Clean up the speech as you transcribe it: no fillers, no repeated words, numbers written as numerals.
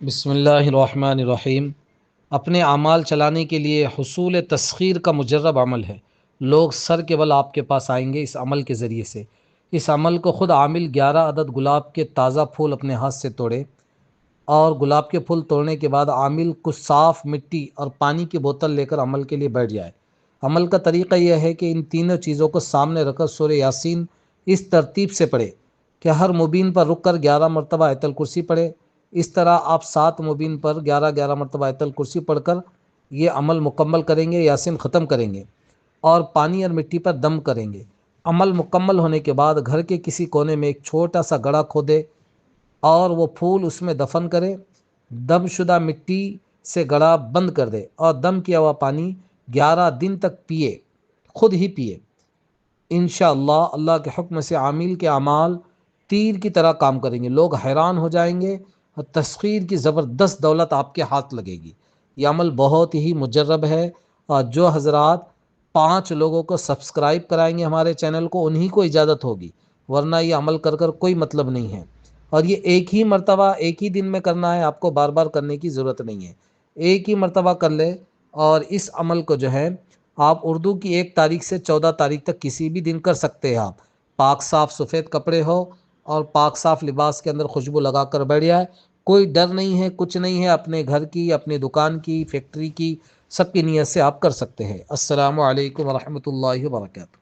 بسم اللہ الرحمن الرحیم۔ اپنے اعمال چلانے کے لیے حصول تسخیر کا مجرب عمل ہے۔ لوگ سر کے بل آپ کے پاس آئیں گے اس عمل کے ذریعے سے۔ اس عمل کو خود عامل 11 عدد گلاب کے تازہ پھول اپنے ہاتھ سے توڑے، اور گلاب کے پھول توڑنے کے بعد عامل کچھ صاف مٹی اور پانی کی بوتل لے کر عمل کے لیے بیٹھ جائے۔ عمل کا طریقہ یہ ہے کہ ان تینوں چیزوں کو سامنے رکھ کر سورہ یاسین اس ترتیب سے پڑھے کہ ہر مبین پر رک کر 11 مرتبہ آیت الکرسی پڑھے۔ اس طرح آپ 7 مبین پر 11 مرتبہ آیت الکرسی پڑھ کر یہ عمل مکمل کریں گے، یاسین ختم کریں گے اور پانی اور مٹی پر دم کریں گے۔ عمل مکمل ہونے کے بعد گھر کے کسی کونے میں ایک چھوٹا سا گڑھا کھودے اور وہ پھول اس میں دفن کرے۔ دم شدہ مٹی سے گڑھا بند کر دے اور دم کیا ہوا پانی 11 دن تک پیے، خود ہی پیے۔ انشاءاللہ اللہ کے حکم سے عامل کے اعمال تیر کی طرح کام کریں گے۔ لوگ حیران ہو جائیں گے اور تسخیر کی زبردست دولت آپ کے ہاتھ لگے گی۔ یہ عمل بہت ہی مجرب ہے، اور جو حضرات 5 لوگوں کو سبسکرائب کرائیں گے ہمارے چینل کو، انہی کو اجازت ہوگی، ورنہ یہ عمل کر کر کوئی مطلب نہیں ہے۔ اور یہ ایک ہی مرتبہ ایک ہی دن میں کرنا ہے، آپ کو بار بار کرنے کی ضرورت نہیں ہے۔ ایک ہی مرتبہ کر لے، اور اس عمل کو جو ہے آپ اردو کی 1 تاریخ سے 14 تاریخ تک کسی بھی دن کر سکتے ہیں۔ آپ پاک صاف سفید کپڑے ہو اور پاک صاف لباس کے اندر خوشبو لگا کر بیٹھ جائے، کوئی ڈر نہیں ہے، کچھ نہیں ہے۔ اپنے گھر کی، اپنے دکان کی، فیکٹری کی، سب کی نیت سے آپ کر سکتے ہیں۔ السلام علیکم ورحمۃ اللہ وبرکاتہ۔